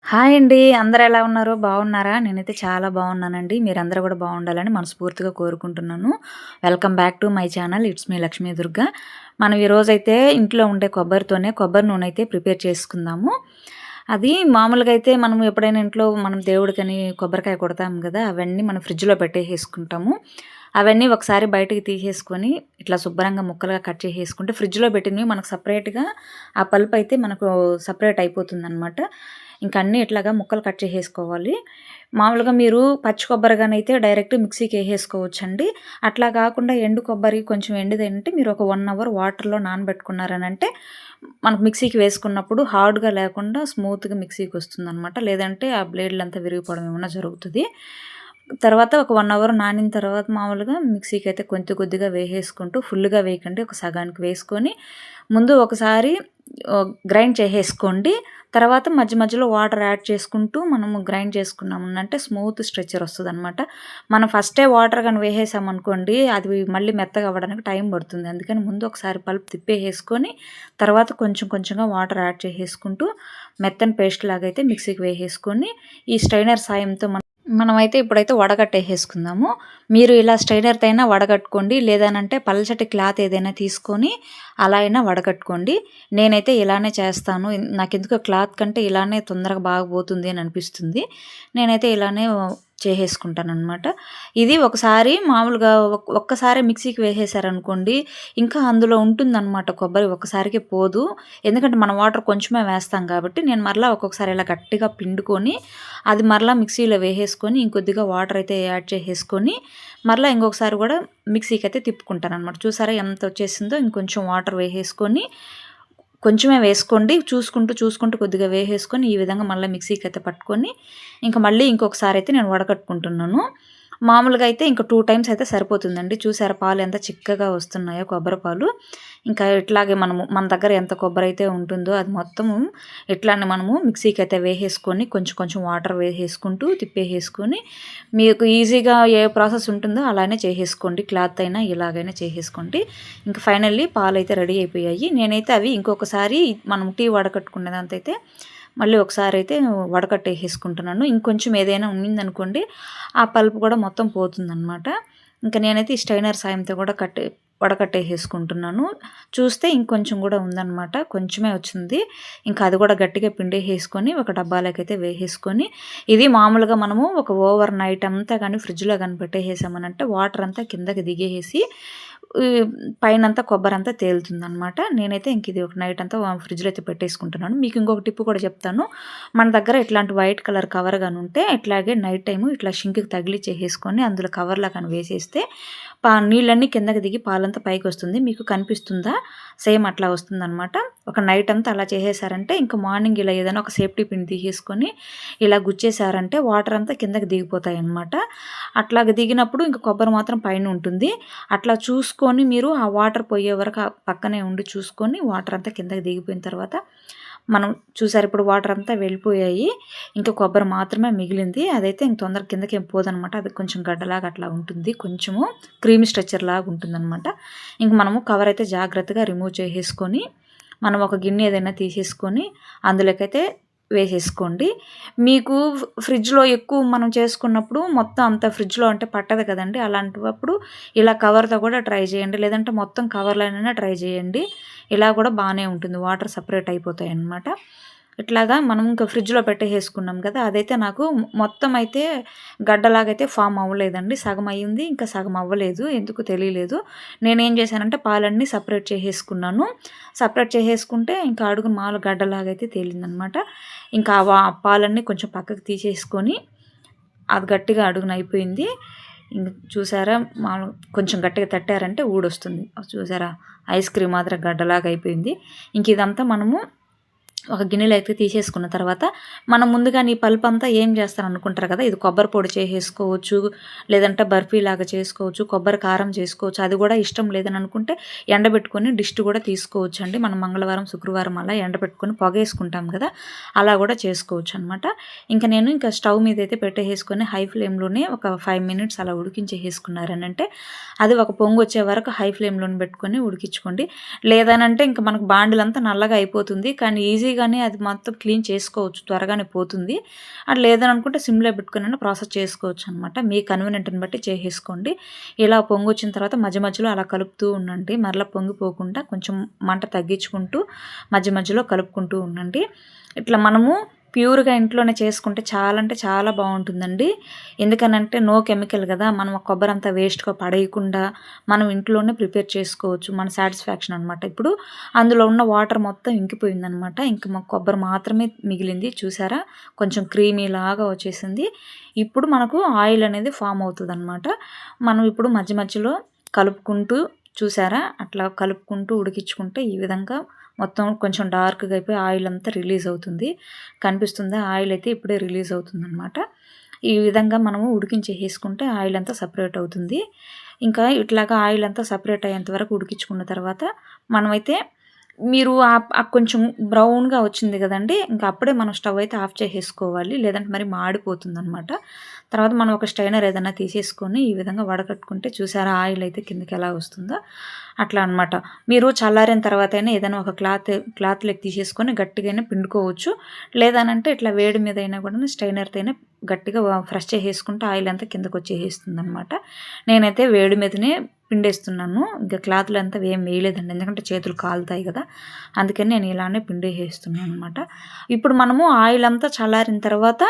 Hi అండి. అందరూ ఎలా ఉన్నారు? బాగున్నారా? నేనైతే చాలా బాగున్నానండి. మీరందరూ కూడా బాగుండాలని మనస్ఫూర్తిగా కోరుకుంటున్నాను. Welcome back to my channel. It's me Lakshmi Durga. మనం ఈరోజైతే ఇంట్లో ఉండే కొబ్బరితోనే కొబ్బరి నూనె అయితే ప్రిపేర్ చేసుకుందాము. అది మామూలుగా అయితే మనం ఎప్పుడైనా ఇంట్లో మనం దేవుడికని కొబ్బరికాయ కొడతాం కదా! అవన్నీ మనం ఫ్రిడ్జ్‌లో పెట్టేసేసుకుంటాము. అవన్నీ ఒకసారి బయటకి తీసేసుకొని ఇట్లా శుభ్రంగా ముక్కలుగా కట్ చేసేసుకుంటే ఫ్రిడ్జ్‌లో పెట్టినవి మనకు సెపరేట్‌గా ఆ పల్ప్ అయితే మనకు సెపరేట్ అయిపోతుందనమాట. ఇంక అన్నీ ఇట్లాగా ముక్కలు కట్ చేసేసుకోవాలి. మామూలుగా మీరు పచ్చి కొబ్బరిగానైతే డైరెక్ట్ మిక్సీకి ఏసేసుకోవచ్చండి. అట్లా కాకుండా ఎండు కొబ్బరి కొంచెం ఎండిదంటే మీరు ఒక 1 అవర్ వాటర్‌లో నానబెట్టుకున్నారనంటే మనకు మిక్సీకి వేసుకున్నప్పుడు హార్డ్‌గా లేకుండా స్మూత్‌గా మిక్సీకి వస్తుందనమాట. లేదంటే ఆ బ్లేడ్లంతా విరిగిపోవడం ఏమన్నా జరుగుతది. తర్వాత ఒక 1 అవర్ నానిన తర్వాత మామూలుగా మిక్సీకి అయితే కొద్దిగా వేసేసుకుంటూ ఫుల్‌గా వేయకండి. ఒక సగానికి వేసుకొని ముందు ఒకసారి గ్రైండ్ చేసేసుకోండి. తర్వాత మధ్య మధ్యలో వాటర్ యాడ్ చేసుకుంటూ మనము గ్రైండ్ చేసుకున్నామనంటే స్మూత్ స్ట్రెచర్ వస్తదనమాట. మనం ఫస్టే వాటర్ గాని వేసేసామనుకోండి అది మళ్ళీ మెత్తగా అవ్వడానికి టైం పడుతుంది. అందుకని ముందు ఒకసారి పల్ప్ తిప్పేసేసుకొని తర్వాత కొంచెం కొంచెంగా వాటర్ యాడ్ చేసేసుకుంటూ మెత్తని పేస్ట్ లాగైతే మిక్సీకి వేసేసుకొని ఈ స్ట్రైనర్ సాయంతో మనమైతే ఇప్పుడైతే వడగట్టేసేసుకుందాము. మీరు ఇలా స్ట్రైనర్‌తో అయినా వడగట్టుకోండి. లేదనంటే పల్చటి క్లాత్ ఏదైనా తీసుకొని అలా అయినా వడగట్టుకోండి. నేనైతే ఇలానే చేస్తాను. నాకెందుకో క్లాత్ కంటే ఇలానే తొందరగా బాగా పోతుంది అని అనిపిస్తుంది. నేనైతే ఇలానే చేసేసుకుంటాననమాట. ఇది ఒకసారి మామూలుగా ఒక్కసారి మిక్సీకి వేసేసారనుకోండి, ఇంకా అందులో ఉంటుందనమాట కొబ్బరి ఒక్కసారికే పోదు. ఎందుకంటే మనం వాటర్ కొంచెమే వేస్తాం కాబట్టి, నేను మరలా ఒక్కొక్కసారి ఇలా గట్టిగా పిండుకొని, అది మరలా మిక్సీలో వేసేసుకొని, ఇంకొద్దిగా వాటర్ అయితే యాడ్ చేసేసుకొని, మరలా ఇంకొకసారి కూడా మిక్సీకి అయితే తిప్పుకుంటాననమాట. చూసారా ఎంత వచ్చేసిందో ఇంకొంచెం వాటర్ వేసేసుకొని కొంచెమే వేసుకోండి. చూసుకుంటూ కొద్దిగా వేసేసుకొని ఈ విధంగా మళ్ళీ మిక్సీకి అయితే పట్టుకొని ఇంక మళ్ళీ ఇంకొకసారి అయితే నేను వడకట్టుకుంటున్నాను. మామూలుగా అయితే ఇంక 2 టైమ్స్ అయితే సరిపోతుందండి. చూసారా పాలు ఎంత చిక్కగా వస్తున్నాయో కొబ్బరి పాలు. ఇంకా ఇట్లాగే మన దగ్గర ఎంత కొబ్బరి అయితే ఉంటుందో అది మొత్తము ఇట్లానే మనము మిక్సీకి అయితే వేసేసుకొని కొంచెం కొంచెం వాటర్ వేసేసుకుంటూ తిప్పేసేసుకొని మీకు ఈజీగా ఏ ప్రాసెస్ ఉంటుందో అలానే చేసేసుకోండి. క్లాత్ అయినా ఇలాగైనా చేసేసుకోండి. ఇంక ఫైనల్లీ పాలైతే రెడీ అయిపోయాయి. నేనైతే అవి ఇంకొకసారి మనం టీ వడకట్టుకునేదంతైతే మళ్ళీ ఒకసారి అయితే వడకట్టేసేసుకుంటున్నాను. ఇంకొంచెం ఏదైనా ఉండిందనుకోండి ఆ పల్ప్ కూడా మొత్తం పోతుందనమాట. ఇంకా నేనైతే ఈ స్ట్రైనర్ సాయంతో కూడా వడకట్టేసేసుకుంటున్నాను. చూస్తే ఇంకొంచెం కూడా ఉందనమాట. కొంచెమే వచ్చింది. ఇంకా అది కూడా గట్టిగా పిండేసేసుకొని ఒక డబ్బాలోకైతే వేసేసుకొని ఇది మామూలుగా మనము ఒక ఓవర్ నైట్ అంతా కానీ ఫ్రిడ్జ్‌లో కానీ పెట్టేసేసామనంటే వాటర్ అంతా కిందకి దిగేసి పైనంతా కొబ్బరంతా తేలుతుందనమాట. నేనైతే ఇంక ఇది ఒక నైట్ అంతా ఫ్రిడ్జ్‌లో అయితే పెట్టేసుకుంటున్నాను. మీకు ఇంకొక టిప్ కూడా చెప్తాను. మన దగ్గర ఇట్లాంటి వైట్ కలర్ కవర్ గాని ఉంటే ఇట్లాగే నైట్ టైము ఇట్లా షింక్‌కి తగిలిచ్చేసేసుకొని అందులో కవర్‌లా కానీ వేసేస్తే నీళ్ళన్నీ కిందకి దిగి పాలంతా పైకొస్తుంది. మీకు కనిపిస్తుందా? సేమ్ అట్లా వస్తుందనమాట. ఒక నైట్ అంతా అలా చేసేసారంటే ఇంక మార్నింగ్ ఇలా ఏదైనా ఒక సేఫ్టీ పిన్ తీసేసుకొని ఇలా గుచ్చేసారంటే వాటర్ అంతా కిందకి దిగిపోతాయన్నమాట. అట్లాగ దిగినప్పుడు ఇంక కొబ్బరి మాత్రం పైన ఉంటుంది. అట్లా చూసుకొని మీరు ఆ వాటర్ పోయే వరకు పక్కనే ఉండి చూసుకొని వాటర్ అంతా కిందకి దిగిపోయిన తర్వాత మనం చూసారు ఇప్పుడు వాటర్ అంతా వెళ్ళిపోయాయి. ఇంకా కొబ్బరి మాత్రమే మిగిలింది. అదైతే ఇంక తొందరగా కిందకేం పోదనమాట. అది కొంచెం గడ్డలాగా అట్లా ఉంటుంది. కొంచెము క్రీమీ స్ట్రక్చర్ లాగా ఉంటుందనమాట. ఇంక మనము కవర్ అయితే జాగ్రత్తగా రిమూవ్ చేసేసుకొని మనం ఒక గిన్నె ఏదైనా తీసేసుకొని అందులోకైతే వేసేసుకోండి. మీకు ఫ్రిడ్జ్‌లో ఎక్కువ మనం చేసుకున్నప్పుడు మొత్తం అంతా ఫ్రిడ్జ్‌లో అంటే పట్టదు కదండీ! అలాంటప్పుడు ఇలా కవర్‌తో కూడా ట్రై చేయండి. లేదంటే మొత్తం కవర్‌లోనైనా ట్రై చేయండి. ఇలా కూడా బానే ఉంటుంది. వాటర్ సెపరేట్ అయిపోతాయన్నమాట. ఇట్లాగా మనం ఇంకా ఫ్రిడ్జ్‌లో పెట్టేసేసుకున్నాం కదా! అదైతే నాకు మొత్తం అయితే గడ్డలాగైతే ఫామ్ అవ్వలేదండి. సగం అయింది. ఇంకా సగం అవ్వలేదు. ఎందుకో తెలియలేదు. నేనేం చేశానంటే పాలన్నీ సెపరేట్ చేసేసుకున్నాను. సెపరేట్ చేసేసుకుంటే ఇంకా అడుగున మామూలుగా గడ్డలాగైతే తేలిందనమాట. ఇంకా పాలన్నీ కొంచెం పక్కకు తీసేసుకొని అది గట్టిగా అడుగున అయిపోయింది. ఇంక చూసారా కొంచెం గట్టిగా తట్టారంటే ఊడొస్తుంది. చూసారా ఐస్ క్రీమ్ మాత్రం గడ్డలాగా అయిపోయింది. ఇంక ఇదంతా మనము ఒక గిన్నెలో అయితే తీసేసుకున్న తర్వాత మనం ముందుగానే ఈ పల్ప్ అంతా ఏం చేస్తారనుకుంటారు కదా! ఇది కొబ్బరి పొడి చేసేసుకోవచ్చు. లేదంటే బర్ఫీ లాగా చేసుకోవచ్చు. కొబ్బరి కారం చేసుకోవచ్చు. అది కూడా ఇష్టం లేదని అనుకుంటే ఎండబెట్టుకొని డిస్ట్ కూడా తీసుకోవచ్చండి. మనం మంగళవారం, శుక్రవారం అలా ఎండబెట్టుకొని పొగేసుకుంటాం కదా! అలా కూడా చేసుకోవచ్చనమాట. ఇంకా స్టవ్ మీద అయితే పెట్టేసుకొని హై ఫ్లేమ్‌లోనే ఒక 5 మినిట్స్ అలా ఉడికించేసుకున్నారనంటే అది ఒక పొంగొచ్చే వరకు హై ఫ్లేమ్‌లోనే పెట్టుకొని ఉడికించుకోండి. లేదనంటే ఇంక మనకు బాండిలంతా నల్లగా అయిపోతుంది. కానీ ఈజీగా ఈజీగానే అది మొత్తం క్లీన్ చేసుకోవచ్చు, త్వరగానే పోతుంది. అది లేదని అనుకుంటే సిమ్‌లో పెట్టుకొనైనా ప్రాసెస్ చేసుకోవచ్చు అనమాట. మీ కన్వీనియంట్‌ని బట్టి చేసేసుకోండి. ఇలా పొంగొచ్చిన తర్వాత మధ్య మధ్యలో అలా కలుపుతూ ఉండండి. మరలా పొంగిపోకుండా కొంచెం మంట తగ్గించుకుంటూ మధ్య మధ్యలో కలుపుకుంటూ ఉండండి. ఇట్లా మనము ప్యూర్‌గా ఇంట్లోనే చేసుకుంటే చాలా అంటే చాలా బావుంటుందండి. ఎందుకనంటే నో కెమికల్ గదా! మనం ఆ కొబ్బరంతా వేస్ట్‌గా పడేయకుండా మనం ఇంట్లోనే ప్రిపేర్ చేసుకోవచ్చు. మన సాటిస్ఫాక్షన్ అనమాట. ఇప్పుడు అందులో ఉన్న వాటర్ మొత్తం ఇంకిపోయిందనమాట. ఇంక కొబ్బరి మాత్రమే మిగిలింది. చూసారా? కొంచెం క్రీమీలాగా వచ్చేసింది. ఇప్పుడు మనకు ఆయిల్ అనేది ఫార్మ్ అవుతదనమాట. మనం ఇప్పుడు మధ్య మధ్యలో కలుపుకుంటూ చూసారా? అట్లా కలుపుకుంటూ ఉడికించుకుంటే ఈ విధంగా మొత్తం కొంచెం డార్క్‌గా అయిపోయి ఆయిల్ అంతా రిలీజ్ అవుతుంది. కనిపిస్తుందా? ఆయిల్ అయితే ఇప్పుడే రిలీజ్ అవుతుందనమాట. ఈ విధంగా మనము ఉడికించేసేసుకుంటే ఆయిల్ అంతా సెపరేట్ అవుతుంది. ఇంకా ఇట్లాగా ఆయిల్ అంతా సెపరేట్ అయ్యేంత వరకు ఉడికించుకున్న తర్వాత మనమైతే మీరు కొంచెం బ్రౌన్‌గా వచ్చింది గదండీ! ఇంక అప్పుడే మనం స్టవ్ అయితే ఆఫ్ చేసేసుకోవాలి. లేదంటే మరి మాడిపోతుందనమాట. తర్వాత మనం ఒక స్ట్రైనర్ ఏదన్నా తీసేసుకొని ఈ విధంగా వడకట్టుకుంటే చూసారా ఆయిల్ అయితే కిందకెలా వస్తుందో అట్లా అనమాట. మీరు చల్లారిన తర్వాతైనా ఏదైనా ఒక క్లాత్‌లోకి తీసేసుకొని గట్టిగైనా పిండుకోవచ్చు. లేదనంటే ఇట్లా వేడి మీద అయినా కూడాను స్ట్రైనర్‌తో అయినా గట్టిగా ఫ్రెష్ చేసేసుకుంటే ఆయిల్ అంతా కిందకొచ్చేసేస్తుందనమాట. నేనైతే వేడి మీదనే పిండేస్తున్నాను. ఇంకా క్లాత్‌లో అంతా ఏం వేయలేదండి. ఎందుకంటే చేతులు కాలుతాయి గదా! అందుకని నేను ఇలానే పిండేసేస్తున్నాననమాట. ఇప్పుడు మనము ఆయిల్ అంతా చల్లారిన తర్వాత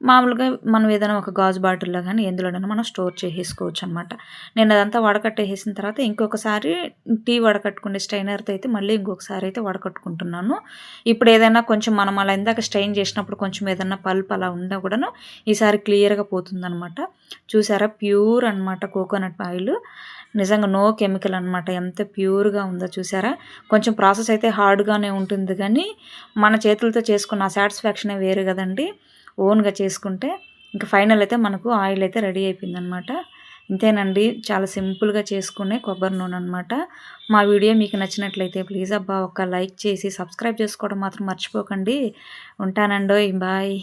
మామూలుగా మనం ఏదైనా ఒక గాజు బాటిల్‌లో గానీ ఎందులోనైనా మనం స్టోర్ చేసేసుకోవచ్చనమాట. నేను అదంతా వడకట్టేసేసిన తర్వాత ఇంకొకసారి టీ వడకట్టుకునే స్ట్రైనర్‌తో అయితే మళ్ళీ ఇంకొకసారి అయితే వడకట్టుకుంటున్నాను. ఇప్పుడు ఏదైనా కొంచెం మనం అలా ఇందాక స్ట్రెయిన్ చేసినప్పుడు కొంచెం ఏదన్నా పల్ప్ అలా ఉన్నా కూడాను ఈసారి క్లియర్‌గా పోతుందనమాట. చూసారా? ప్యూర్ అనమాట కోకోనట్ ఆయిలు. నిజంగా నో కెమికల్ అనమాట. ఎంత ప్యూర్‌గా ఉందో చూసారా? కొంచెం ప్రాసెస్ అయితే హార్డ్‌గానే ఉంటుంది గానీ, మన చేతులతో చేసుకున్న ఆ సాటిస్ఫాక్షనే వేరు గదండీ! ఓన్‌గా చేసుకుంటే. ఇంక ఫైనల్ అయితే మనకు ఆయిల్ అయితే రెడీ అయిపోయిందనమాట. ఇంతేనండి. చాలా సింపుల్‌గా చేసుకునే కొబ్బరి నూనె అనమాట. మా వీడియో మీకు నచ్చినట్లయితే ప్లీజ్ అబ్బా! ఒక లైక్ చేసి సబ్స్క్రైబ్ చేసుకోవడం మాత్రం మర్చిపోకండి. ఉంటానండోయ్. బాయ్.